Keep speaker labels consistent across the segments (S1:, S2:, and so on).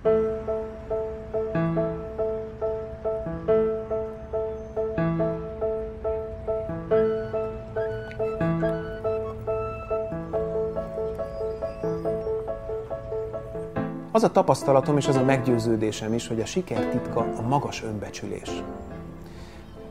S1: Az a tapasztalatom és az a meggyőződésem is, hogy a siker titka a magas önbecsülés.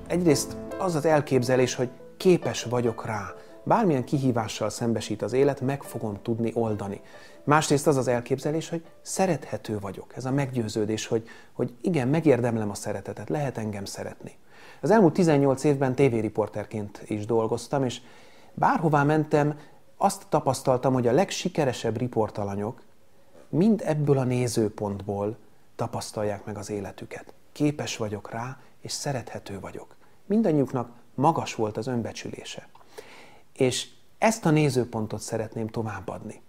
S1: Egyrészt az az elképzelés, hogy képes vagyok rá, bármilyen kihívással szembesít az élet, meg fogom tudni oldani. Másrészt az az elképzelés, hogy szerethető vagyok. Ez a meggyőződés, hogy igen, megérdemlem a szeretetet, lehet engem szeretni. Az elmúlt 18 évben tévériporterként is dolgoztam, és bárhová mentem, azt tapasztaltam, hogy a legsikeresebb riportalanyok mind ebből a nézőpontból tapasztalják meg az életüket. Képes vagyok rá, és szerethető vagyok. Mindannyiuknak magas volt az önbecsülése. És ezt a nézőpontot szeretném továbbadni.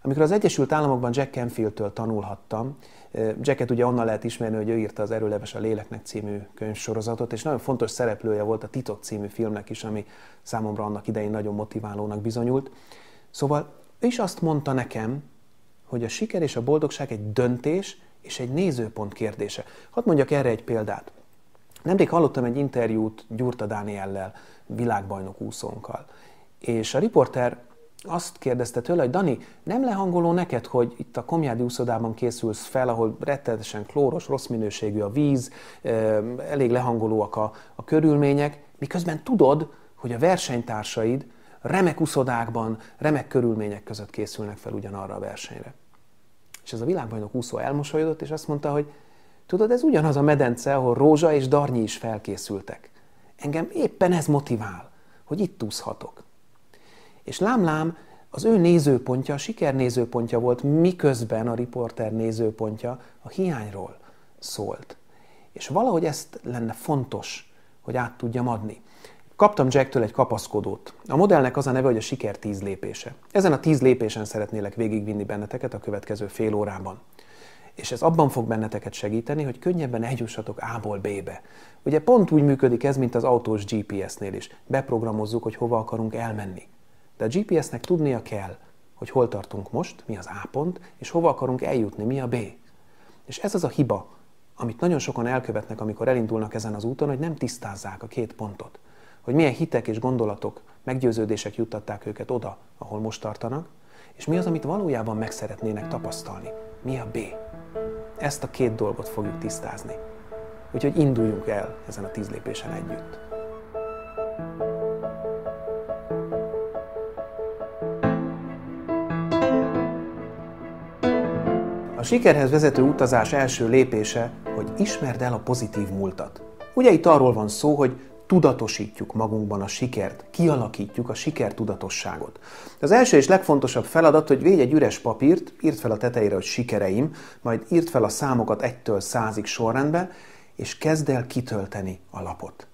S1: Amikor az Egyesült Államokban Jack Canfieldtől tanulhattam, Jacket ugye onnan lehet ismerni, hogy ő írta az Erőleves a léleknek című könyvsorozatot, és nagyon fontos szereplője volt a Titok című filmnek is, ami számomra annak idején nagyon motiválónak bizonyult. Szóval ő is azt mondta nekem, hogy a siker és a boldogság egy döntés és egy nézőpont kérdése. Hadd mondjak erre egy példát. Nemrég hallottam egy interjút Gyurta Dániellel, világbajnok úszónkkal. És a riporter azt kérdezte tőle, hogy Dani, nem lehangoló neked, hogy itt a Komjádi úszodában készülsz fel, ahol rettenetesen klóros, rossz minőségű a víz, elég lehangolóak a körülmények, miközben tudod, hogy a versenytársaid remek úszodákban, remek körülmények között készülnek fel ugyanarra a versenyre. És ez a világbajnok úszó elmosolyodott, és azt mondta, hogy tudod, ez ugyanaz a medence, ahol Rózsa és Darnyi is felkészültek. Engem éppen ez motivál, hogy itt úszhatok. És lám-lám, az ő nézőpontja, a siker nézőpontja volt, miközben a riporter nézőpontja a hiányról szólt. És valahogy ezt lenne fontos, hogy át tudjam adni. Kaptam Jacktől egy kapaszkodót. A modellnek az a neve, hogy a siker 10 lépése. Ezen a 10 lépésen szeretnélek végigvinni benneteket a következő fél órában. És ez abban fog benneteket segíteni, hogy könnyebben eljussatok A-ból B-be. Ugye pont úgy működik ez, mint az autós GPS-nél is. Beprogramozzuk, hogy hova akarunk elmenni. De a GPS-nek tudnia kell, hogy hol tartunk most, mi az A pont, és hova akarunk eljutni, mi a B. És ez az a hiba, amit nagyon sokan elkövetnek, amikor elindulnak ezen az úton, hogy nem tisztázzák a két pontot. Hogy milyen hitek és gondolatok, meggyőződések juttatták őket oda, ahol most tartanak, és mi az, amit valójában meg szeretnének tapasztalni. Mi a B? Ezt a két dolgot fogjuk tisztázni. Úgyhogy induljunk el ezen a 10 lépésen együtt. A sikerhez vezető utazás első lépése, hogy ismerd el a pozitív múltat. Ugye itt arról van szó, hogy tudatosítjuk magunkban a sikert, kialakítjuk a sikertudatosságot. Az első és legfontosabb feladat, hogy védj egy üres papírt, írd fel a tetejére, hogy sikereim, majd írd fel a számokat 1-től 100-ig sorrendbe, és kezd el kitölteni a lapot.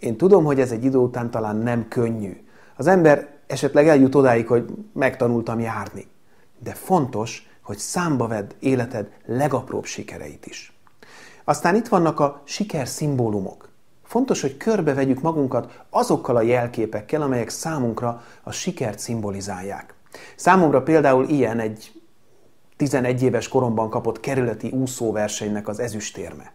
S1: Én tudom, hogy ez egy idő után talán nem könnyű. Az ember esetleg eljut odáig, hogy megtanultam járni. De fontos, hogy számba vedd életed legapróbb sikereit is. Aztán itt vannak a siker szimbólumok. Fontos, hogy körbevegyük magunkat azokkal a jelképekkel, amelyek számunkra a sikert szimbolizálják. Számomra például ilyen egy 11 éves koromban kapott kerületi úszóversenynek az ezüstérme.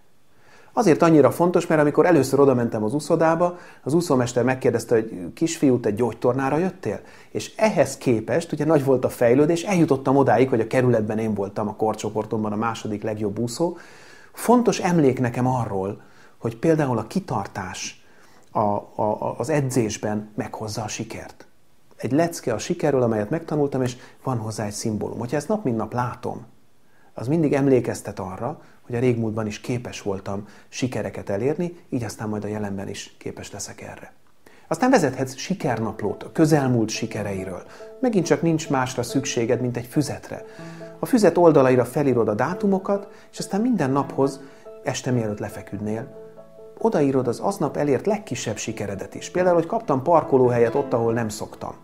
S1: Azért annyira fontos, mert amikor először odamentem az úszodába, az úszómester megkérdezte, hogy kisfiú, te gyógytornára jöttél? És ehhez képest, ugye nagy volt a fejlődés, eljutottam odáig, hogy a kerületben én voltam a korcsoportomban a második legjobb úszó. Fontos emlék nekem arról, hogy például a kitartás az edzésben meghozza a sikert. Egy lecke a sikerről, amelyet megtanultam, és van hozzá egy szimbólum. Hogyha ezt nap mint nap látom, az mindig emlékeztet arra, hogy a régmúltban is képes voltam sikereket elérni, így aztán majd a jelenben is képes leszek erre. Aztán vezethetsz sikernaplót a közelmúlt sikereiről. Megint csak nincs másra szükséged, mint egy füzetre. A füzet oldalaira felírod a dátumokat, és aztán minden naphoz, este mielőtt lefeküdnél, odaírod az aznap elért legkisebb sikeredet is. Például, hogy kaptam parkolóhelyet ott, ahol nem szoktam.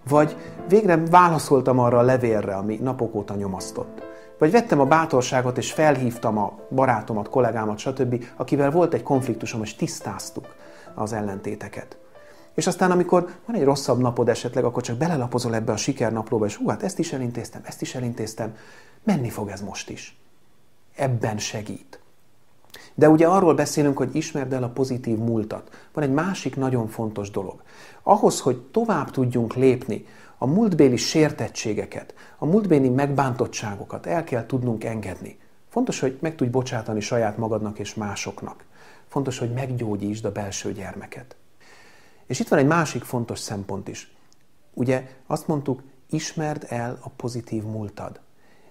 S1: Vagy végre válaszoltam arra a levélre, ami napok óta nyomasztott. Vagy vettem a bátorságot, és felhívtam a barátomat, kollégámat, stb., akivel volt egy konfliktusom, és tisztáztuk az ellentéteket. És aztán, amikor van egy rosszabb napod esetleg, akkor csak belelapozol ebbe a sikernaplóba, és hát ezt is elintéztem, menni fog ez most is. ebben segít. De ugye arról beszélünk, hogy ismerd el a pozitív múltat. Van egy másik nagyon fontos dolog. Ahhoz, hogy tovább tudjunk lépni, a múltbéli sértettségeket, a múltbéli megbántottságokat el kell tudnunk engedni. Fontos, hogy meg tudj bocsátani saját magadnak és másoknak. Fontos, hogy meggyógyítsd a belső gyermeket. És itt van egy másik fontos szempont is. Ugye azt mondtuk, ismerd el a pozitív múltad.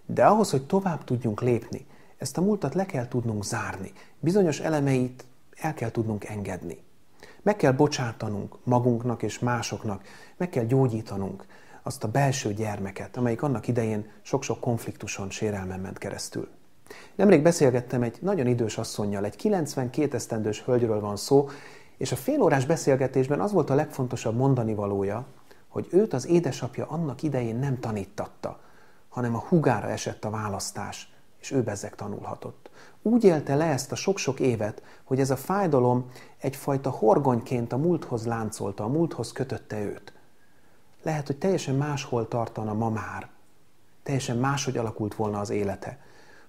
S1: De ahhoz, hogy tovább tudjunk lépni, ezt a múltat le kell tudnunk zárni. Bizonyos elemeit el kell tudnunk engedni. Meg kell bocsátanunk magunknak és másoknak, meg kell gyógyítanunk azt a belső gyermeket, amelyik annak idején sok-sok konfliktuson, sérelmen ment keresztül. Nemrég beszélgettem egy nagyon idős asszonnyal, egy 92 esztendős hölgyről van szó, és a félórás beszélgetésben az volt a legfontosabb mondanivalója, hogy őt az édesapja annak idején nem tanítatta, hanem a húgára esett a választás, és ő bezzeg tanulhatott. Úgy élte le ezt a sok-sok évet, hogy ez a fájdalom egyfajta horgonyként a múlthoz láncolta, a múlthoz kötötte őt. Lehet, hogy teljesen máshol tartana ma már, teljesen máshogy alakult volna az élete,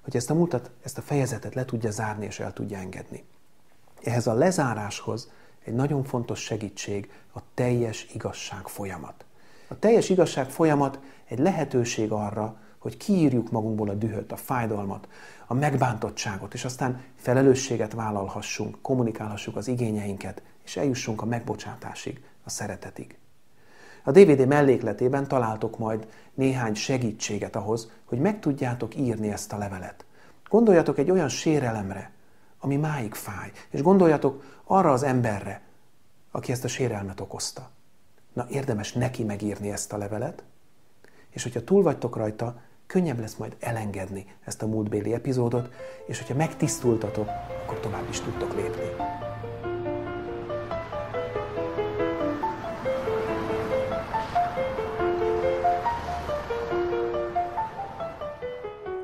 S1: hogy ezt a múltat, ezt a fejezetet le tudja zárni és el tudja engedni. Ehhez a lezáráshoz egy nagyon fontos segítség a teljes igazság folyamat. A teljes igazság folyamat egy lehetőség arra, hogy kiírjuk magunkból a dühöt, a fájdalmat, a megbántottságot, és aztán felelősséget vállalhassunk, kommunikálhassuk az igényeinket, és eljussunk a megbocsátásig, a szeretetig. A DVD mellékletében találtok majd néhány segítséget ahhoz, hogy meg tudjátok írni ezt a levelet. Gondoljatok egy olyan sérelemre, ami máig fáj, és gondoljatok arra az emberre, aki ezt a sérelmet okozta. Na, érdemes neki megírni ezt a levelet, és hogyha túl vagytok rajta, könnyebb lesz majd elengedni ezt a múltbéli epizódot, és hogyha megtisztultatok, akkor tovább is tudtok lépni.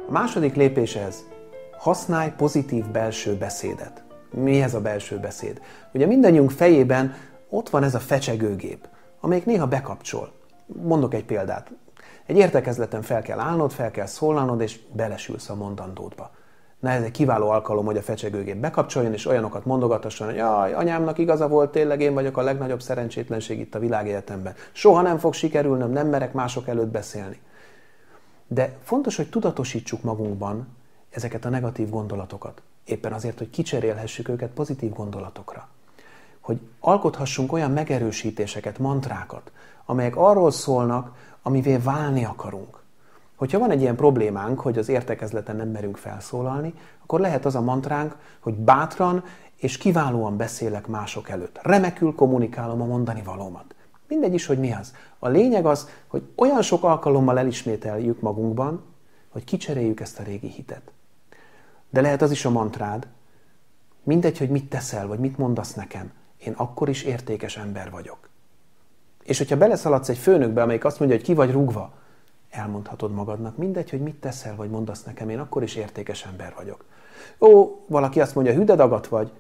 S1: A második lépés ez. Használj pozitív belső beszédet. Mi ez a belső beszéd? Ugye mindannyiunk fejében ott van ez a fecsegőgép, amelyik néha bekapcsol. Mondok egy példát. Egy értekezleten fel kell állnod, fel kell szólalnod, és belesülsz a mondandódba. Na, ez egy kiváló alkalom, hogy a fecsegőgép bekapcsoljon, és olyanokat mondogatasson, hogy jaj, anyámnak igaza volt, tényleg én vagyok a legnagyobb szerencsétlenség itt a világegyetemben. Soha nem fog sikerülnöm, nem merek mások előtt beszélni. De fontos, hogy tudatosítsuk magunkban ezeket a negatív gondolatokat. Éppen azért, hogy kicserélhessük őket pozitív gondolatokra. Hogy alkothassunk olyan megerősítéseket, mantrákat, amelyek arról szólnak, amivé válni akarunk. Hogyha van egy ilyen problémánk, hogy az értekezleten nem merünk felszólalni, akkor lehet az a mantránk, hogy bátran és kiválóan beszélek mások előtt. Remekül kommunikálom a mondani valómat. Mindegy is, hogy mi az. A lényeg az, hogy olyan sok alkalommal elismételjük magunkban, hogy kicseréljük ezt a régi hitet. De lehet az is a mantrád, mindegy, hogy mit teszel, vagy mit mondasz nekem, én akkor is értékes ember vagyok. És hogyha beleszaladsz egy főnökbe, amelyik azt mondja, hogy ki vagy rúgva, elmondhatod magadnak, mindegy, hogy mit teszel, vagy mondasz nekem, én akkor is értékes ember vagyok. Ó, valaki azt mondja, hüdedagat vagy,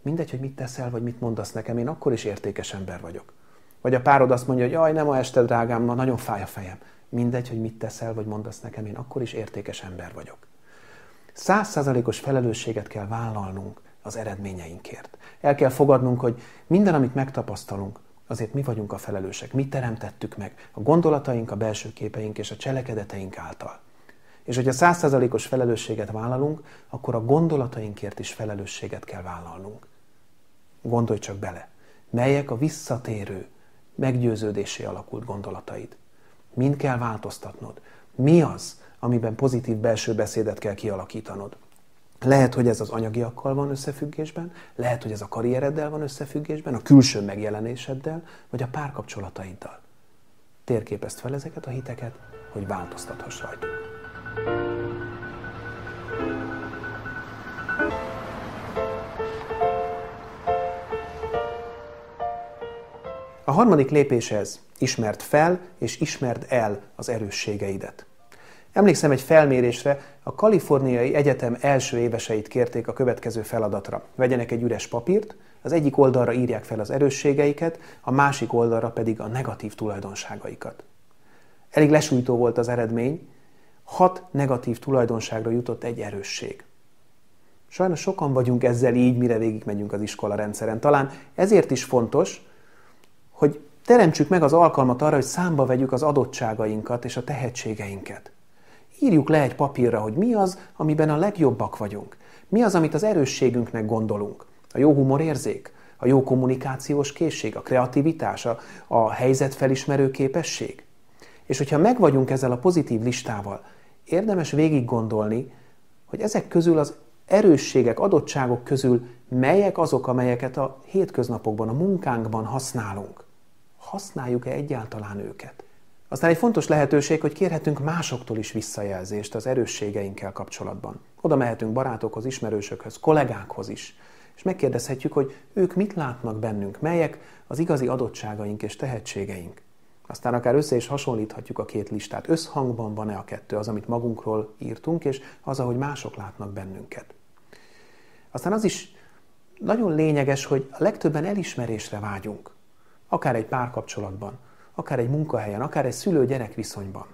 S1: mindegy, hogy mit teszel, vagy mit mondasz nekem, én akkor is értékes ember vagyok. Vagy a párod azt mondja, hogy jaj, nem ma este, drágám, ma nagyon fáj a fejem. Mindegy, hogy mit teszel, vagy mondasz nekem, én akkor is értékes ember vagyok. 100%-os felelősséget kell vállalnunk az eredményeinkért. El kell fogadnunk, hogy minden, amit megtapasztalunk, azért mi vagyunk a felelősek. Mi teremtettük meg a gondolataink, a belső képeink és a cselekedeteink által. És hogyha 100%-os felelősséget vállalunk, akkor a gondolatainkért is felelősséget kell vállalnunk. Gondolj csak bele, melyek a visszatérő, meggyőződésé alakult gondolataid. Mind kell változtatnod. Mi az, amiben pozitív belső beszédet kell kialakítanod? Lehet, hogy ez az anyagiakkal van összefüggésben, lehet, hogy ez a karriereddel van összefüggésben, a külső megjelenéseddel, vagy a párkapcsolataiddal. Térképezd fel ezeket a hiteket, hogy változtathass rajtuk. A harmadik lépés ez. Ismerd fel és ismerd el az erősségeidet. Emlékszem egy felmérésre, a Kaliforniai Egyetem első éveseit kérték a következő feladatra. Vegyenek egy üres papírt, az egyik oldalra írják fel az erősségeiket, a másik oldalra pedig a negatív tulajdonságaikat. Elég lesújtó volt az eredmény, 6 negatív tulajdonságra jutott egy erősség. Sajnos sokan vagyunk ezzel így, mire végigmegyünk az iskola rendszeren. Talán ezért is fontos, hogy teremtsük meg az alkalmat arra, hogy számba vegyük az adottságainkat és a tehetségeinket. Írjuk le egy papírra, hogy mi az, amiben a legjobbak vagyunk. Mi az, amit az erősségünknek gondolunk. A jó humorérzék, a jó kommunikációs készség, a kreativitás, a helyzetfelismerő képesség. És hogyha megvagyunk ezzel a pozitív listával, érdemes végig gondolni, hogy ezek közül az erősségek, adottságok közül melyek azok, amelyeket a hétköznapokban, a munkánkban használunk. Használjuk-e egyáltalán őket? Aztán egy fontos lehetőség, hogy kérhetünk másoktól is visszajelzést az erősségeinkkel kapcsolatban. Oda mehetünk barátokhoz, ismerősökhöz, kollégákhoz is, és megkérdezhetjük, hogy ők mit látnak bennünk, melyek az igazi adottságaink és tehetségeink. Aztán akár össze is hasonlíthatjuk a két listát. Összhangban van-e a kettő, az, amit magunkról írtunk, és az, ahogy mások látnak bennünket. Aztán az is nagyon lényeges, hogy a legtöbben elismerésre vágyunk. Akár egy párkapcsolatban, akár egy munkahelyen, akár egy szülő-gyerek viszonyban.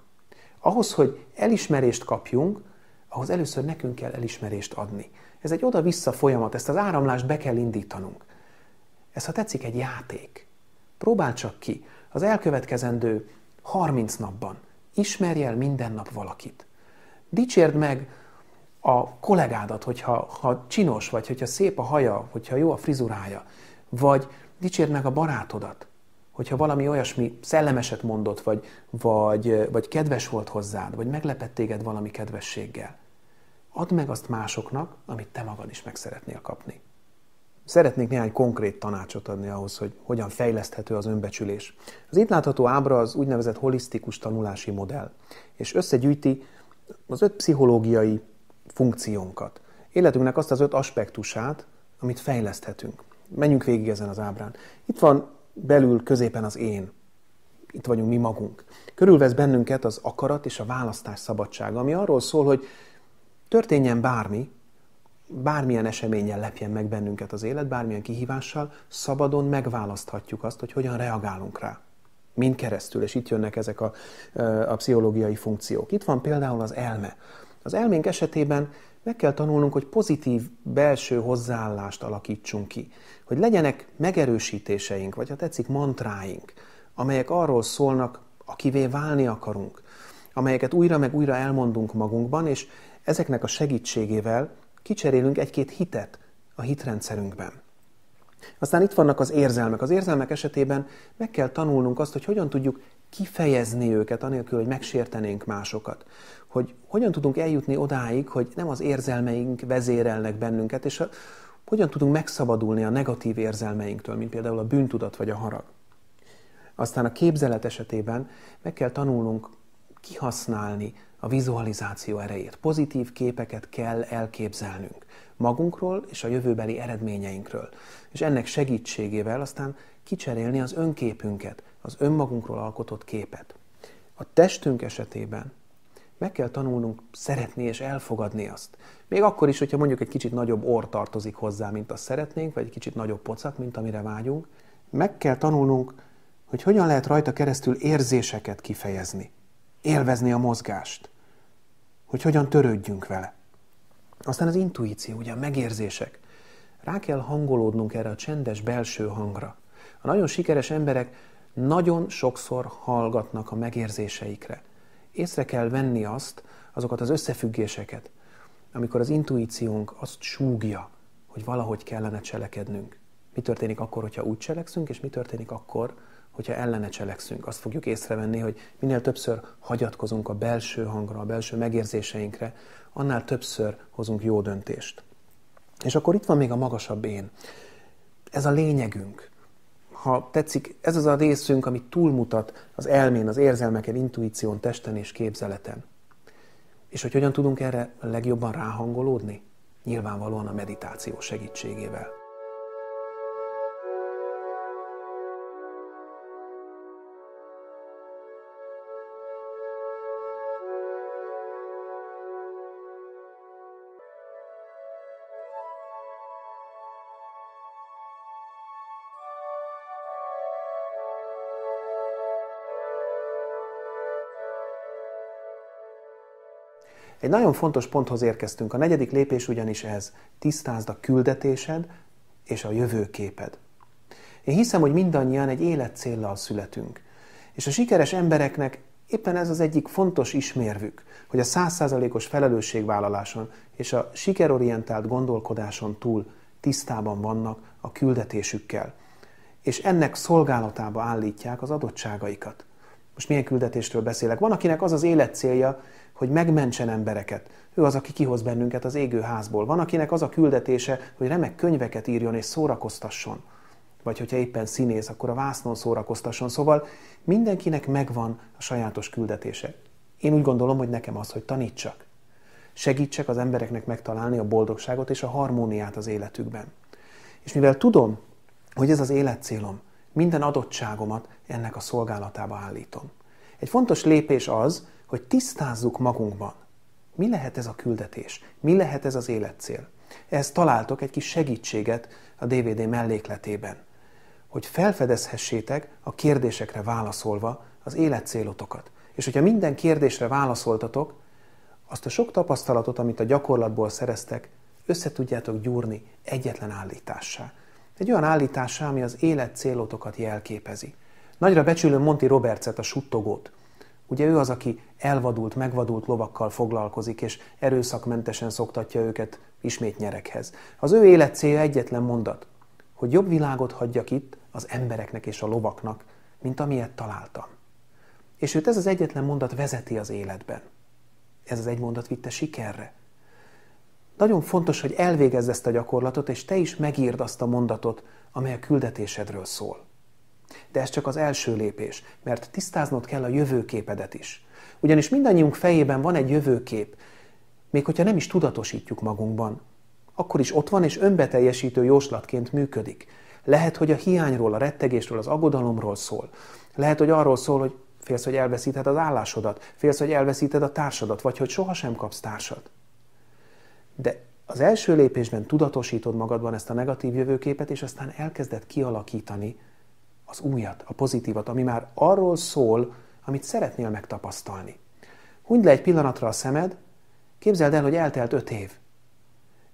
S1: Ahhoz, hogy elismerést kapjunk, ahhoz először nekünk kell elismerést adni. Ez egy oda-vissza folyamat, ezt az áramlást be kell indítanunk. Ez, ha tetszik, egy játék. Próbáld csak ki, az elkövetkezendő 30 napban ismerj el minden nap valakit. Dicsérd meg a kollégádat, hogyha csinos vagy, hogyha szép a haja, hogyha jó a frizurája, vagy dicsérd meg a barátodat, hogyha valami olyasmi szellemeset mondott, vagy kedves volt hozzád, vagy meglepett téged valami kedvességgel. Add meg azt másoknak, amit te magad is meg szeretnél kapni. Szeretnék néhány konkrét tanácsot adni ahhoz, hogy hogyan fejleszthető az önbecsülés. Az itt látható ábra az úgynevezett holisztikus tanulási modell, és összegyűjti az 5 pszichológiai funkciónkat. Életünknek azt az 5 aspektusát, amit fejleszthetünk. Menjünk végig ezen az ábrán. Itt van belül középen az én. Itt vagyunk mi magunk. Körülvesz bennünket az akarat és a választás szabadsága, ami arról szól, hogy történjen bármi, bármilyen eseménnyel lepjen meg bennünket az élet, bármilyen kihívással, szabadon megválaszthatjuk azt, hogy hogyan reagálunk rá. Mind keresztül, és itt jönnek ezek a pszichológiai funkciók. Itt van például az elme. Az elménk esetében meg kell tanulnunk, hogy pozitív belső hozzáállást alakítsunk ki. Hogy legyenek megerősítéseink, vagy ha tetszik, mantráink, amelyek arról szólnak, akivé válni akarunk, amelyeket újra meg újra elmondunk magunkban, és ezeknek a segítségével kicserélünk egy-két hitet a hitrendszerünkben. Aztán itt vannak az érzelmek. Az érzelmek esetében meg kell tanulnunk azt, hogy hogyan tudjuk kifejezni őket, anélkül, hogy megsértenénk másokat. Hogy hogyan tudunk eljutni odáig, hogy nem az érzelmeink vezérelnek bennünket, és hogyan tudunk megszabadulni a negatív érzelmeinktől, mint például a bűntudat vagy a harag. Aztán a képzelet esetében meg kell tanulnunk kihasználni a vizualizáció erejét. Pozitív képeket kell elképzelnünk magunkról és a jövőbeli eredményeinkről. És ennek segítségével aztán kicserélni az önképünket, az önmagunkról alkotott képet. A testünk esetében meg kell tanulnunk szeretni és elfogadni azt. Még akkor is, hogyha mondjuk egy kicsit nagyobb orr tartozik hozzá, mint azt szeretnénk, vagy egy kicsit nagyobb pocak, mint amire vágyunk. Meg kell tanulnunk, hogy hogyan lehet rajta keresztül érzéseket kifejezni. Élvezni a mozgást. Hogy hogyan törődjünk vele. Aztán az intuíció, ugye a megérzések. Rá kell hangolódnunk erre a csendes belső hangra. A nagyon sikeres emberek nagyon sokszor hallgatnak a megérzéseikre. Észre kell venni azokat az összefüggéseket, amikor az intuíciónk azt súgja, hogy valahogy kellene cselekednünk. Mi történik akkor, hogyha úgy cselekszünk, és mi történik akkor, hogyha ellene cselekszünk. Azt fogjuk észrevenni, hogy minél többször hagyatkozunk a belső hangra, a belső megérzéseinkre, annál többször hozunk jó döntést. És akkor itt van még a magasabb én. Ez a lényegünk. Ha tetszik, ez az a részünk, ami túlmutat az elmén, az érzelmeken, intuíción, testen és képzeleten. És hogy hogyan tudunk erre legjobban ráhangolódni? Nyilvánvalóan a meditáció segítségével. Egy nagyon fontos ponthoz érkeztünk. A 4. lépés ugyanis ez. Tisztázd a küldetésed és a jövőképed. Én hiszem, hogy mindannyian egy életcéllal születünk. És a sikeres embereknek éppen ez az egyik fontos ismérvük, hogy a 100%-os felelősségvállaláson és a sikerorientált gondolkodáson túl tisztában vannak a küldetésükkel. És ennek szolgálatába állítják az adottságaikat. Most milyen küldetésről beszélek? Van, akinek az az életcélja, hogy megmentsen embereket. Ő az, aki kihoz bennünket az égő házból. Van, akinek az a küldetése, hogy remek könyveket írjon és szórakoztasson. Vagy hogyha éppen színész, akkor a vásznon szórakoztasson. Szóval mindenkinek megvan a sajátos küldetése. Én úgy gondolom, hogy nekem az, hogy tanítsak. Segítsek az embereknek megtalálni a boldogságot és a harmóniát az életükben. És mivel tudom, hogy ez az életcélom, minden adottságomat ennek a szolgálatába állítom. Egy fontos lépés az, hogy tisztázzuk magunkban. Mi lehet ez a küldetés? Mi lehet ez az életcél? Ehhez találtok egy kis segítséget a DVD mellékletében, hogy felfedezhessétek a kérdésekre válaszolva az életcélotokat. És hogyha minden kérdésre válaszoltatok, azt a sok tapasztalatot, amit a gyakorlatból szereztek, össze tudjátok gyúrni egyetlen állítássá. Egy olyan állítássá, ami az életcélotokat jelképezi. Nagyra becsülöm Monty Robertset, a suttogót. Ugye ő az, aki elvadult, megvadult lovakkal foglalkozik, és erőszakmentesen szoktatja őket ismét nyereghez. Az ő életcélja egyetlen mondat, hogy jobb világot hagyjak itt az embereknek és a lovaknak, mint amilyet találtam. És őt ez az egyetlen mondat vezeti az életben. Ez az egy mondat vitte sikerre. Nagyon fontos, hogy elvégezd ezt a gyakorlatot, és te is megírd azt a mondatot, amely a küldetésedről szól. De ez csak az első lépés, mert tisztáznod kell a jövőképedet is. Ugyanis mindannyiunk fejében van egy jövőkép, még hogyha nem is tudatosítjuk magunkban. Akkor is ott van, és önbeteljesítő jóslatként működik. Lehet, hogy a hiányról, a rettegésről, az aggodalomról szól. Lehet, hogy arról szól, hogy félsz, hogy elveszíted az állásodat, félsz, hogy elveszíted a társadat, vagy hogy sohasem kapsz társat. De az első lépésben tudatosítod magadban ezt a negatív jövőképet, és aztán elkezded kialakítani az újat, a pozitívat, ami már arról szól, amit szeretnél megtapasztalni. Hunyd le egy pillanatra a szemed, képzeld el, hogy eltelt 5 év,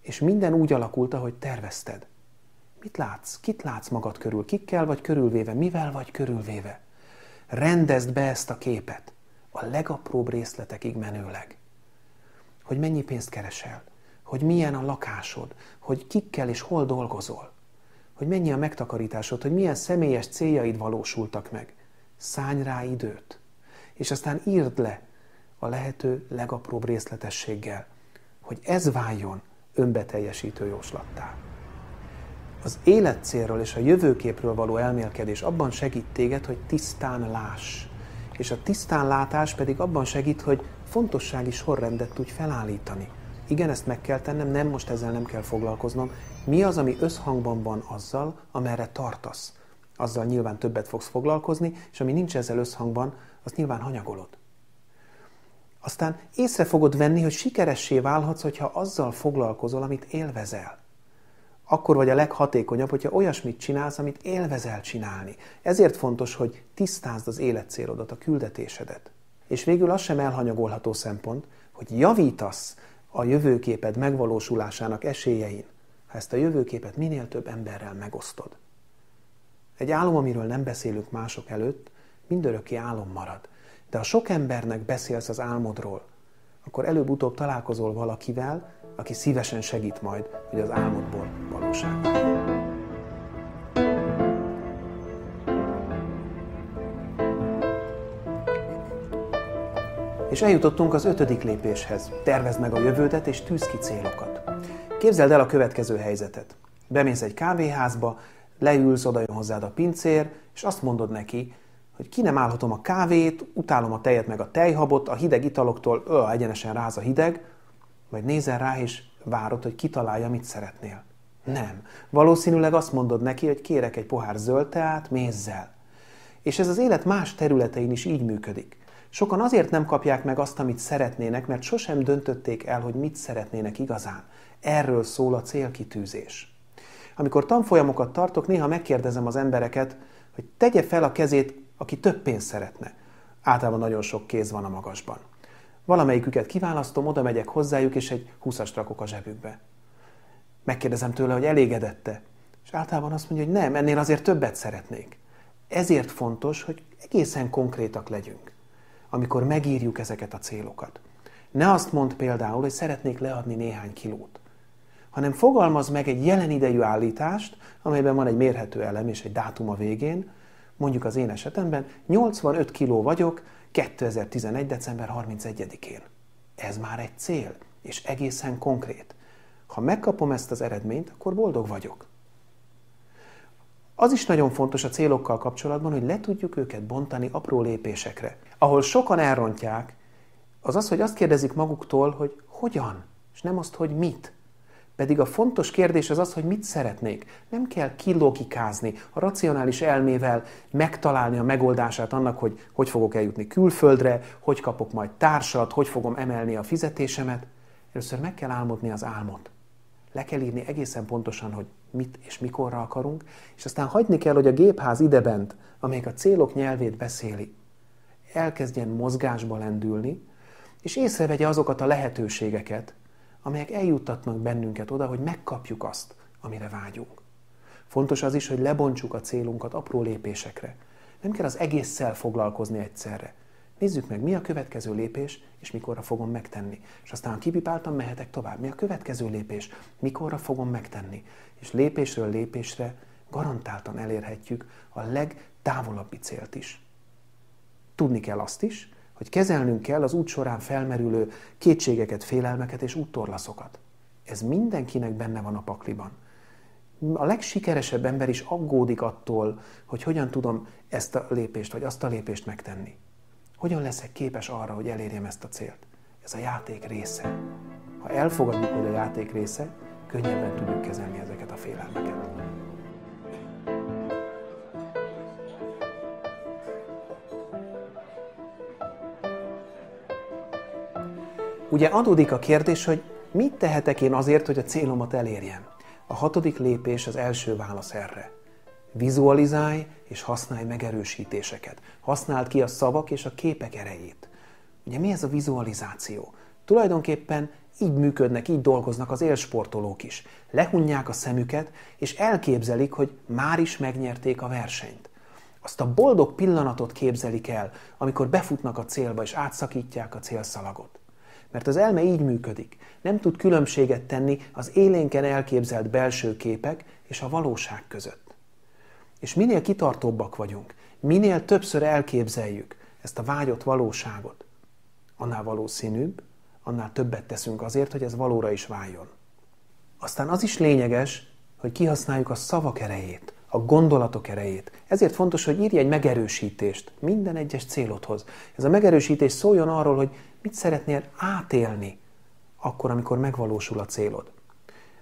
S1: és minden úgy alakult, ahogy tervezted. Mit látsz? Kit látsz magad körül? Kikkel vagy körülvéve? Mivel vagy körülvéve? Rendezd be ezt a képet, a legapróbb részletekig menőleg. Hogy mennyi pénzt keresel, hogy milyen a lakásod, hogy kikkel és hol dolgozol, hogy mennyi a megtakarításod, hogy milyen személyes céljaid valósultak meg. Szállj rá időt, és aztán írd le a lehető legapróbb részletességgel, hogy ez váljon önbeteljesítő jóslattá. Az életcélről és a jövőképről való elmélkedés abban segít téged, hogy tisztán láss. És a tisztán látás pedig abban segít, hogy fontossági sorrendet tudj felállítani. Igen, ezt meg kell tennem, nem, most ezzel nem kell foglalkoznom. Mi az, ami összhangban van azzal, amerre tartasz? Azzal nyilván többet fogsz foglalkozni, és ami nincs ezzel összhangban, azt nyilván hanyagolod. Aztán észre fogod venni, hogy sikeressé válhatsz, hogyha azzal foglalkozol, amit élvezel. Akkor vagy a leghatékonyabb, hogyha olyasmit csinálsz, amit élvezel csinálni. Ezért fontos, hogy tisztázd az életcélodat, a küldetésedet. És végül az sem elhanyagolható szempont, hogy javítasz a jövőképed megvalósulásának esélyein, ha ezt a jövőképet minél több emberrel megosztod. Egy álom, amiről nem beszélünk mások előtt, mindörökké álom marad. De ha sok embernek beszélsz az álmodról, akkor előbb-utóbb találkozol valakivel, aki szívesen segít majd, hogy az álmodból valóság váljon. És eljutottunk az 5. lépéshez. Tervezd meg a jövődet és tűzd ki célokat. Képzeld el a következő helyzetet. Bemész egy kávéházba, leülsz, oda jön hozzád a pincér, és azt mondod neki, hogy ki nem állhatom a kávét, utálom a tejet meg a tejhabot, a hideg italoktól egyenesen ráz a hideg, vagy nézel rá és várod, hogy kitalálja, mit szeretnél. Nem. Valószínűleg azt mondod neki, hogy kérek egy pohár zöld teát mézzel. És ez az élet más területein is így működik. Sokan azért nem kapják meg azt, amit szeretnének, mert sosem döntötték el, hogy mit szeretnének igazán. Erről szól a célkitűzés. Amikor tanfolyamokat tartok, néha megkérdezem az embereket, hogy tegye fel a kezét, aki több pénzt szeretne. Általában nagyon sok kéz van a magasban. Valamelyiküket kiválasztom, oda megyek hozzájuk, és egy 20-ast rakok a zsebükbe. Megkérdezem tőle, hogy elégedette. És általában azt mondja, hogy nem, ennél azért többet szeretnék. Ezért fontos, hogy egészen konkrétak legyünk, amikor megírjuk ezeket a célokat. Ne azt mondd például, hogy szeretnék leadni néhány kilót, hanem fogalmazz meg egy jelen idejű állítást, amelyben van egy mérhető elem és egy dátum a végén, mondjuk az én esetemben 85 kiló vagyok 2011. december 31-én. Ez már egy cél, és egészen konkrét. Ha megkapom ezt az eredményt, akkor boldog vagyok. Az is nagyon fontos a célokkal kapcsolatban, hogy le tudjuk őket bontani apró lépésekre. Ahol sokan elrontják, az az, hogy azt kérdezik maguktól, hogy hogyan, és nem azt, hogy mit. Pedig a fontos kérdés az az, hogy mit szeretnék. Nem kell kilogikázni, a racionális elmével megtalálni a megoldását annak, hogy fogok eljutni külföldre, hogy kapok majd társat, hogy fogom emelni a fizetésemet. Először meg kell álmodni az álmot. Le kell írni egészen pontosan, hogy mit és mikorra akarunk, és aztán hagyni kell, hogy a gépház idebent, amelyik a célok nyelvét beszéli, elkezdjen mozgásba lendülni, és észrevegye azokat a lehetőségeket, amelyek eljuttatnak bennünket oda, hogy megkapjuk azt, amire vágyunk. Fontos az is, hogy lebontsuk a célunkat apró lépésekre. Nem kell az egésszel foglalkozni egyszerre. Nézzük meg, mi a következő lépés, és mikorra fogom megtenni. És aztán, ha kipipáltam, mehetek tovább. Mi a következő lépés, mikorra fogom megtenni. És lépésről lépésre garantáltan elérhetjük a legtávolabbi célt is. Tudni kell azt is, hogy kezelnünk kell az út során felmerülő kétségeket, félelmeket és úttorlaszokat. Ez mindenkinek benne van a pakliban. A legsikeresebb ember is aggódik attól, hogy hogyan tudom ezt a lépést vagy azt a lépést megtenni. Hogyan leszek képes arra, hogy elérjem ezt a célt? Ez a játék része. Ha elfogadjuk, hogy a játék része, könnyebben tudjuk kezelni ezeket a félelmeket. Ugye adódik a kérdés, hogy mit tehetek én azért, hogy a célomat elérjem? A 6. lépés az első válasz erre. Vizualizálj és használj megerősítéseket. Használd ki a szavak és a képek erejét. Ugye mi ez a vizualizáció? Tulajdonképpen így működnek, így dolgoznak az élsportolók is. Lehunják a szemüket, és elképzelik, hogy már is megnyerték a versenyt. Azt a boldog pillanatot képzelik el, amikor befutnak a célba és átszakítják a célszalagot. Mert az elme így működik. Nem tud különbséget tenni az élénken elképzelt belső képek és a valóság között. És minél kitartóbbak vagyunk, minél többször elképzeljük ezt a vágyott valóságot, annál valószínűbb, annál többet teszünk azért, hogy ez valóra is váljon. Aztán az is lényeges, hogy kihasználjuk a szavak erejét, a gondolatok erejét. Ezért fontos, hogy írj egy megerősítést minden egyes célodhoz. Ez a megerősítés szóljon arról, hogy mit szeretnél átélni akkor, amikor megvalósul a célod.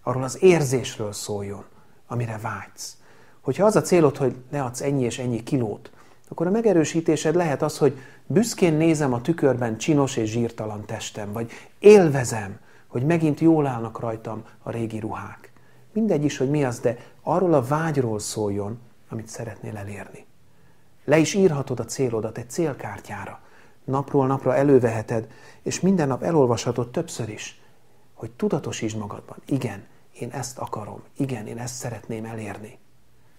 S1: Arról az érzésről szóljon, amire vágysz. Hogyha az a célod, hogy leadsz ennyi és ennyi kilót, akkor a megerősítésed lehet az, hogy büszkén nézem a tükörben csinos és zsírtalan testem, vagy élvezem, hogy megint jól állnak rajtam a régi ruhák. Mindegy is, hogy mi az, de arról a vágyról szóljon, amit szeretnél elérni. Le is írhatod a célodat egy célkártyára. Napról napra előveheted, és minden nap elolvashatod többször is, hogy tudatosítsd magadban. Igen, én ezt akarom. Igen, én ezt szeretném elérni.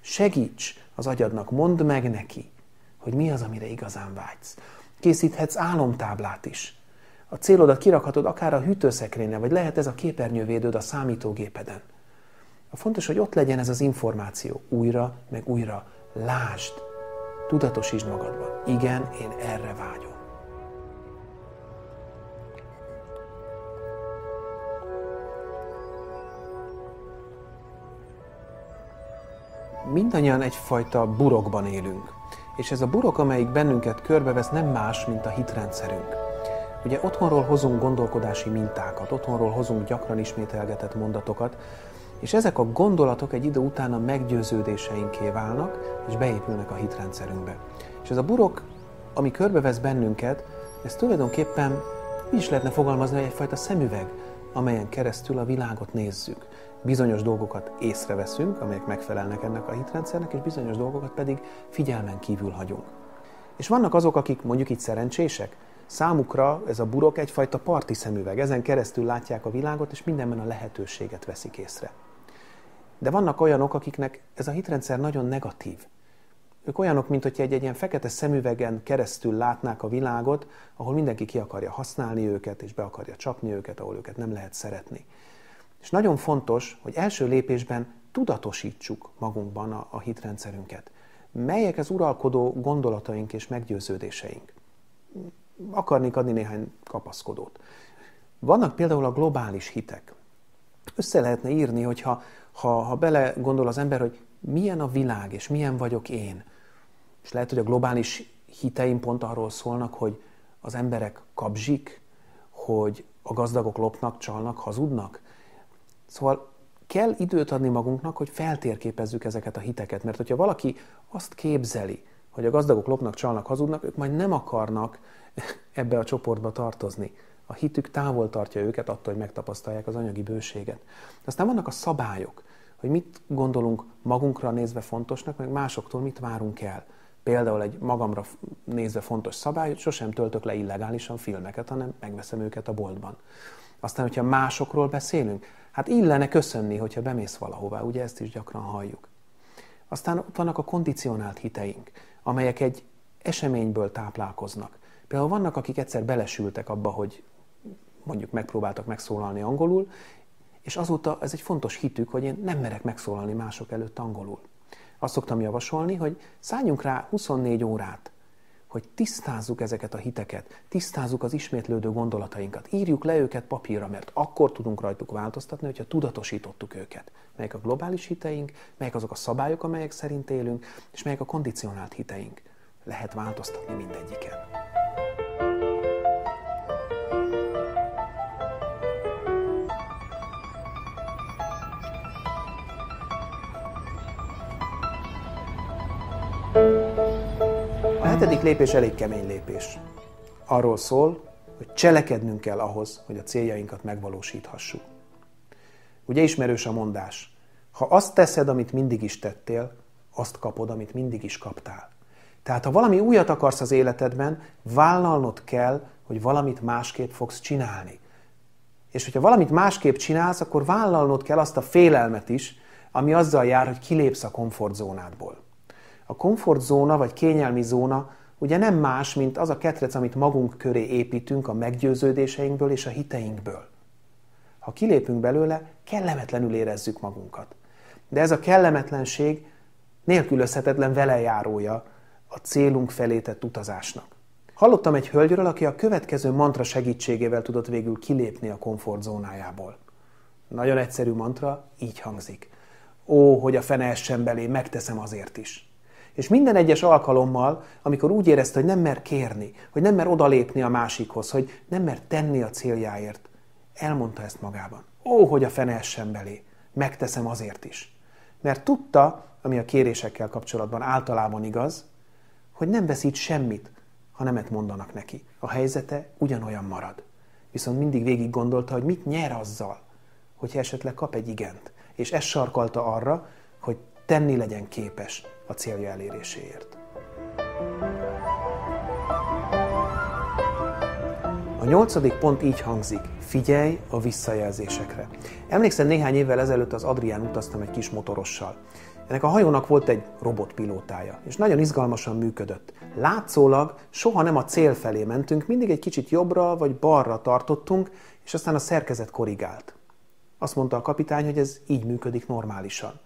S1: Segíts az agyadnak, mondd meg neki, hogy mi az, amire igazán vágysz. Készíthetsz álomtáblát is. A célodat kirakhatod akár a hűtőszekrényen, vagy lehet ez a képernyővédőd a számítógépeden. A fontos, hogy ott legyen ez az információ. Újra, meg újra. Lásd, tudatosítsd magadban. Igen, én erre vágyom. Mindannyian egyfajta burokban élünk. És ez a burok, amelyik bennünket körbevesz, nem más, mint a hitrendszerünk. Ugye otthonról hozunk gondolkodási mintákat, otthonról hozunk gyakran ismételgetett mondatokat, és ezek a gondolatok egy idő után a meggyőződéseinké válnak, és beépülnek a hitrendszerünkbe. És ez a burok, ami körbevesz bennünket, ez tulajdonképpen így is lehetne fogalmazni, hogy egyfajta szemüveg, amelyen keresztül a világot nézzük. Bizonyos dolgokat észreveszünk, amelyek megfelelnek ennek a hitrendszernek, és bizonyos dolgokat pedig figyelmen kívül hagyunk. És vannak azok, akik mondjuk így szerencsések, Számukra ez a burok egyfajta parti szemüveg, ezen keresztül látják a világot, és mindenben a lehetőséget veszik észre. De vannak olyanok, akiknek ez a hitrendszer nagyon negatív. Ők olyanok, mint hogyha egy ilyen fekete szemüvegen keresztül látnák a világot, ahol mindenki ki akarja használni őket, és be akarja csapni őket, ahol őket nem lehet szeretni. És nagyon fontos, hogy első lépésben tudatosítsuk magunkban a hitrendszerünket. Melyek az uralkodó gondolataink és meggyőződéseink? Akarnék adni néhány kapaszkodót. Vannak például a globális hitek. Össze lehetne írni, hogyha bele gondol az ember, hogy milyen a világ, és milyen vagyok én. És lehet, hogy a globális hiteim pont arról szólnak, hogy az emberek kabzsik, hogy a gazdagok lopnak, csalnak, hazudnak. Szóval kell időt adni magunknak, hogy feltérképezzük ezeket a hiteket. Mert hogyha valaki azt képzeli, hogy a gazdagok lopnak, csalnak, hazudnak, ők majd nem akarnak ebbe a csoportba tartozni. A hitük távol tartja őket attól, hogy megtapasztalják az anyagi bőséget. Aztán vannak a szabályok, hogy mit gondolunk magunkra nézve fontosnak, meg másoktól mit várunk el. Például egy magamra nézve fontos szabály, hogy sosem töltök le illegálisan filmeket, hanem megveszem őket a boltban. Aztán, hogyha másokról beszélünk, hát illene köszönni, hogyha bemész valahová, ugye ezt is gyakran halljuk. Aztán ott vannak a kondicionált hiteink, amelyek egy eseményből táplálkoznak. Például vannak, akik egyszer belesültek abba, hogy mondjuk megpróbáltak megszólalni angolul, és azóta ez egy fontos hitük, hogy én nem merek megszólalni mások előtt angolul. Azt szoktam javasolni, hogy szálljunk rá 24 órát, hogy tisztázzuk ezeket a hiteket, tisztázzuk az ismétlődő gondolatainkat, írjuk le őket papírra, mert akkor tudunk rajtuk változtatni, hogyha tudatosítottuk őket. Melyek a globális hiteink, melyek azok a szabályok, amelyek szerint élünk, és melyek a kondicionált hiteink. Lehet változtatni mindegyiken. A 7. lépés elég kemény lépés. Arról szól, hogy cselekednünk kell ahhoz, hogy a céljainkat megvalósíthassuk. Ugye ismerős a mondás, ha azt teszed, amit mindig is tettél, azt kapod, amit mindig is kaptál. Tehát ha valami újat akarsz az életedben, vállalnod kell, hogy valamit másképp fogsz csinálni. És hogyha valamit másképp csinálsz, akkor vállalnod kell azt a félelmet is, ami azzal jár, hogy kilépsz a komfortzónádból. A komfortzóna vagy kényelmi zóna ugye nem más, mint az a ketrec, amit magunk köré építünk a meggyőződéseinkből és a hiteinkből. Ha kilépünk belőle, kellemetlenül érezzük magunkat. De ez a kellemetlenség nélkülözhetetlen velejárója a célunk felé tett utazásnak. Hallottam egy hölgyről, aki a következő mantra segítségével tudott végül kilépni a komfortzónájából. Nagyon egyszerű mantra, így hangzik. Ó, hogy a fene essen belé, megteszem azért is. És minden egyes alkalommal, amikor úgy érezte, hogy nem mer kérni, hogy nem mer odalépni a másikhoz, hogy nem mer tenni a céljáért, elmondta ezt magában. Ó, hogy a fene essen belé, megteszem azért is. Mert tudta, ami a kérésekkel kapcsolatban általában igaz, hogy nem veszít semmit, ha nemet mondanak neki. A helyzete ugyanolyan marad. Viszont mindig végig gondolta, hogy mit nyer azzal, hogyha esetleg kap egy igent. És ez sarkalta arra, hogy tenni legyen képes a célja eléréséért. A 8. pont így hangzik, figyelj a visszajelzésekre. Emlékszem, néhány évvel ezelőtt az Adrián utaztam egy kis motorossal. Ennek a hajónak volt egy robotpilótája, és nagyon izgalmasan működött. Látszólag soha nem a cél felé mentünk, mindig egy kicsit jobbra vagy balra tartottunk, és aztán a szerkezet korrigált. Azt mondta a kapitány, hogy ez így működik normálisan.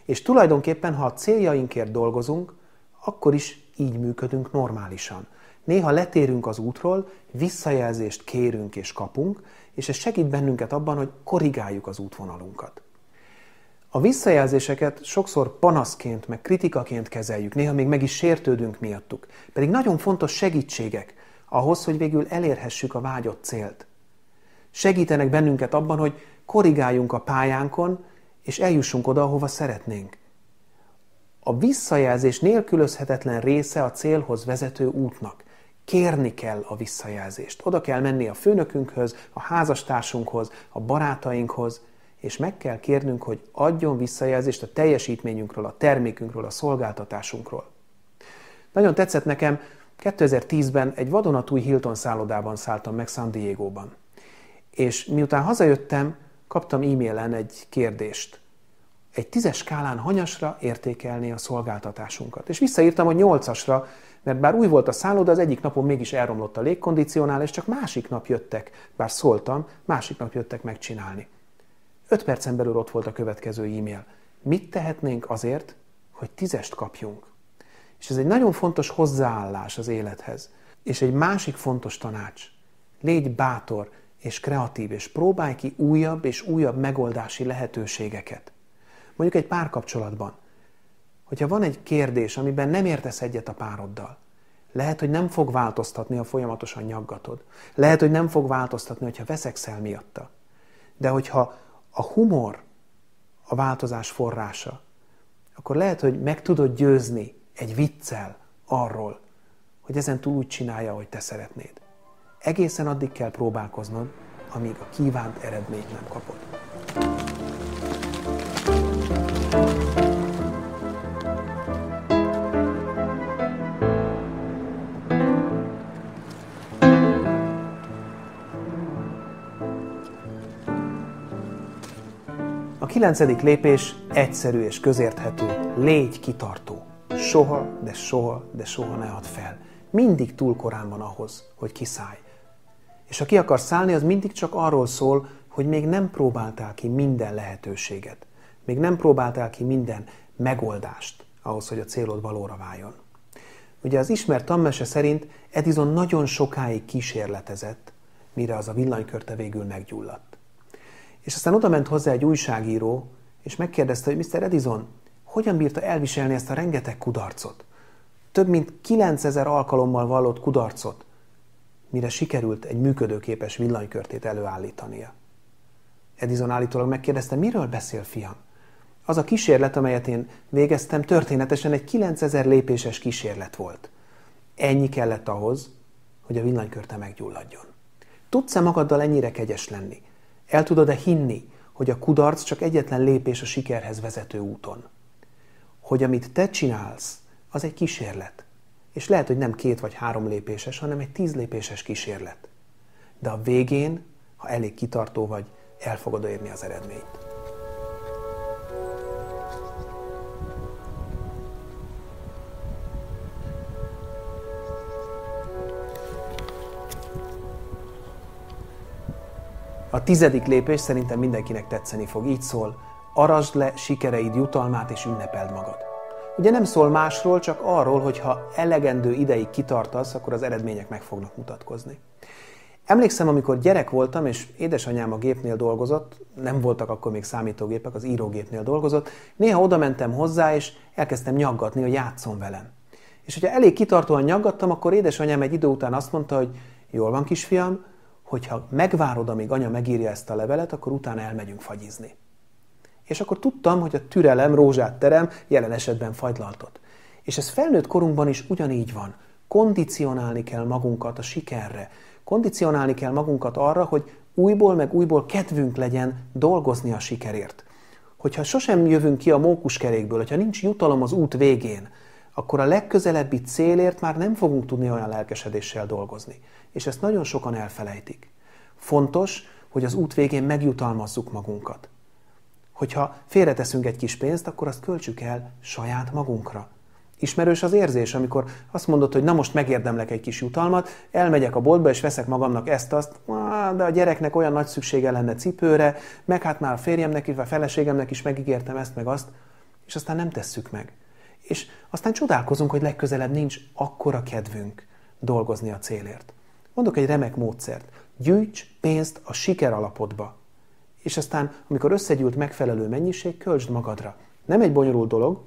S1: És tulajdonképpen, ha a céljainkért dolgozunk, akkor is így működünk normálisan. Néha letérünk az útról, visszajelzést kérünk és kapunk, és ez segít bennünket abban, hogy korrigáljuk az útvonalunkat. A visszajelzéseket sokszor panaszként, meg kritikaként kezeljük, néha még meg is sértődünk miattuk. Pedig nagyon fontos segítségek ahhoz, hogy végül elérhessük a vágyott célt. Segítenek bennünket abban, hogy korrigáljunk a pályánkon, és eljussunk oda, ahova szeretnénk. A visszajelzés nélkülözhetetlen része a célhoz vezető útnak. Kérni kell a visszajelzést. Oda kell menni a főnökünkhöz, a házastársunkhoz, a barátainkhoz, és meg kell kérnünk, hogy adjon visszajelzést a teljesítményünkről, a termékünkről, a szolgáltatásunkról. Nagyon tetszett nekem 2010-ben egy vadonatúj Hilton szállodában szálltam meg San Diegóban. És miután hazajöttem, kaptam e-mailen egy kérdést. Egy 10-es skálán hanyasra értékelné a szolgáltatásunkat. És visszaírtam, hogy 8-asra, mert bár új volt a szálloda, az egyik napon mégis elromlott a légkondicionál, és csak másik nap jöttek, bár szóltam, másik nap jöttek megcsinálni. 5 percen belül ott volt a következő e-mail. Mit tehetnénk azért, hogy 10-est kapjunk? És ez egy nagyon fontos hozzáállás az élethez. És egy másik fontos tanács. Légy bátor és kreatív, és próbálj ki újabb és újabb megoldási lehetőségeket. Mondjuk egy párkapcsolatban. Hogyha van egy kérdés, amiben nem értesz egyet a pároddal, lehet, hogy nem fog változtatni, ha folyamatosan nyaggatod. Lehet, hogy nem fog változtatni, hogyha veszekszel miatta. De hogyha a humor a változás forrása, akkor lehet, hogy meg tudod győzni egy viccel arról, hogy ezentúl úgy csinálja, ahogy te szeretnéd. Egészen addig kell próbálkoznod, amíg a kívánt eredményt nem kapod. A 9. lépés egyszerű és közérthető. Légy kitartó. Soha, de soha, de soha ne add fel. Mindig túl korán van ahhoz, hogy kiszállj. És ha ki akarsz szállni, az mindig csak arról szól, hogy még nem próbáltál ki minden lehetőséget. Még nem próbáltál ki minden megoldást ahhoz, hogy a célod valóra váljon. Ugye az ismert tanmese szerint Edison nagyon sokáig kísérletezett, mire az a villanykörte végül meggyulladt. És aztán oda ment hozzá egy újságíró, és megkérdezte, hogy Mr. Edison, hogyan bírta elviselni ezt a rengeteg kudarcot? Több mint 9000 alkalommal vallott kudarcot, mire sikerült egy működőképes villanykörtét előállítania. Edison állítólag megkérdezte, miről beszél, fiam? Az a kísérlet, amelyet én végeztem, történetesen egy 9000 lépéses kísérlet volt. Ennyi kellett ahhoz, hogy a villanykörte meggyulladjon. Tudsz-e magaddal ennyire kegyes lenni? El tudod-e hinni, hogy a kudarc csak egyetlen lépés a sikerhez vezető úton? Hogy amit te csinálsz, az egy kísérlet. És lehet, hogy nem 2 vagy 3 lépéses, hanem egy 10 lépéses kísérlet. De a végén, ha elég kitartó vagy, el fogod érni az eredményt. A 10. lépés szerintem mindenkinek tetszeni fog. Így szól, arasd le sikereid jutalmát és ünnepeld magad. Ugye nem szól másról, csak arról, hogy ha elegendő ideig kitartasz, akkor az eredmények meg fognak mutatkozni. Emlékszem, amikor gyerek voltam, és édesanyám a gépnél dolgozott, nem voltak akkor még számítógépek, az írógépnél dolgozott, néha oda mentem hozzá, és elkezdtem nyaggatni, hogy játsszon velem. És hogyha elég kitartóan nyaggattam, akkor édesanyám egy idő után azt mondta, hogy jól van, kisfiam, hogyha megvárod, amíg anya megírja ezt a levelet, akkor utána elmegyünk fagyizni. És akkor tudtam, hogy a türelem rózsát terem, jelen esetben fagylaltot. És ez felnőtt korunkban is ugyanígy van. Kondicionálni kell magunkat a sikerre. Kondicionálni kell magunkat arra, hogy újból meg újból kedvünk legyen dolgozni a sikerért. Hogyha sosem jövünk ki a mókuskerékből, hogyha nincs jutalom az út végén, akkor a legközelebbi célért már nem fogunk tudni olyan lelkesedéssel dolgozni. És ezt nagyon sokan elfelejtik. Fontos, hogy az út végén megjutalmazzuk magunkat. Hogyha félreteszünk egy kis pénzt, akkor azt költsük el saját magunkra. Ismerős az érzés, amikor azt mondod, hogy na most megérdemlek egy kis jutalmat, elmegyek a boltba és veszek magamnak ezt-azt, de a gyereknek olyan nagy szüksége lenne cipőre, meg hát már a férjemnek is, vagy a feleségemnek is megígértem ezt meg azt, és aztán nem tesszük meg. És aztán csodálkozunk, hogy legközelebb nincs akkora kedvünk dolgozni a célért. Mondok egy remek módszert. Gyűjts pénzt a siker alapodba. És aztán, amikor összegyűlt megfelelő mennyiség, költsd magadra. Nem egy bonyolult dolog,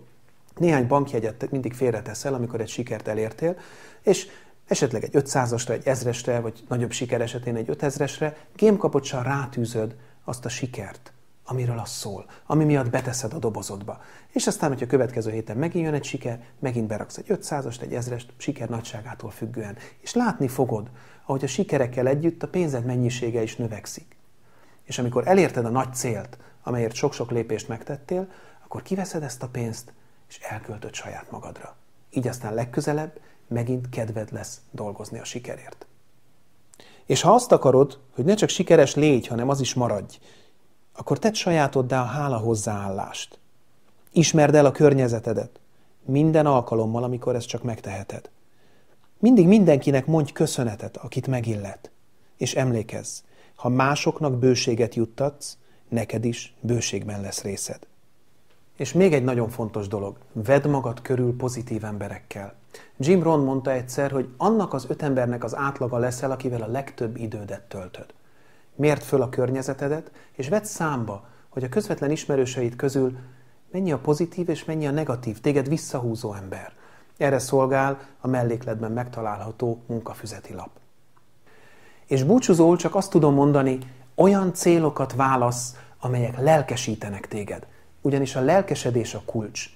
S1: néhány bankjegyet mindig félreteszel, amikor egy sikert elértél, és esetleg egy 500-asra, egy 1000-esre, vagy nagyobb siker esetén egy 5000-esre gémkapocsal rátűzöd azt a sikert, amiről az szól, ami miatt beteszed a dobozodba. És aztán, hogyha a következő héten megint jön egy siker, megint beraksz egy 500-ast, egy 1000-est, siker nagyságától függően. És látni fogod, ahogy a sikerekkel együtt a pénzed mennyisége is növekszik. És amikor elérted a nagy célt, amelyért sok-sok lépést megtettél, akkor kiveszed ezt a pénzt, és elköltöd saját magadra. Így aztán legközelebb megint kedved lesz dolgozni a sikerért. És ha azt akarod, hogy ne csak sikeres légy, hanem az is maradj, akkor tedd sajátoddá a hála hozzáállást. Ismerd el a környezetedet minden alkalommal, amikor ezt csak megteheted. Mindig mindenkinek mondj köszönetet, akit megillet. És emlékezz, ha másoknak bőséget juttatsz, neked is bőségben lesz részed. És még egy nagyon fontos dolog, vedd magad körül pozitív emberekkel. Jim Rohn mondta egyszer, hogy annak az 5 embernek az átlaga leszel, akivel a legtöbb idődet töltöd. Mérd föl a környezetedet, és vedd számba, hogy a közvetlen ismerőseid közül mennyi a pozitív és mennyi a negatív, téged visszahúzó ember. Erre szolgál a mellékletben megtalálható munkafüzeti lap. És búcsúzóul csak azt tudom mondani, olyan célokat válasz, amelyek lelkesítenek téged. Ugyanis a lelkesedés a kulcs.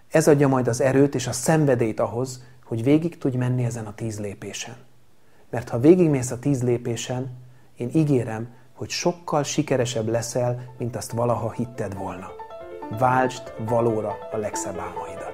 S1: Ez adja majd az erőt és a szenvedélyt ahhoz, hogy végig tudj menni ezen a 10 lépésen. Mert ha végigmész a 10 lépésen, én ígérem, hogy sokkal sikeresebb leszel, mint azt valaha hitted volna. Váltsd valóra a legszebb álmaidat.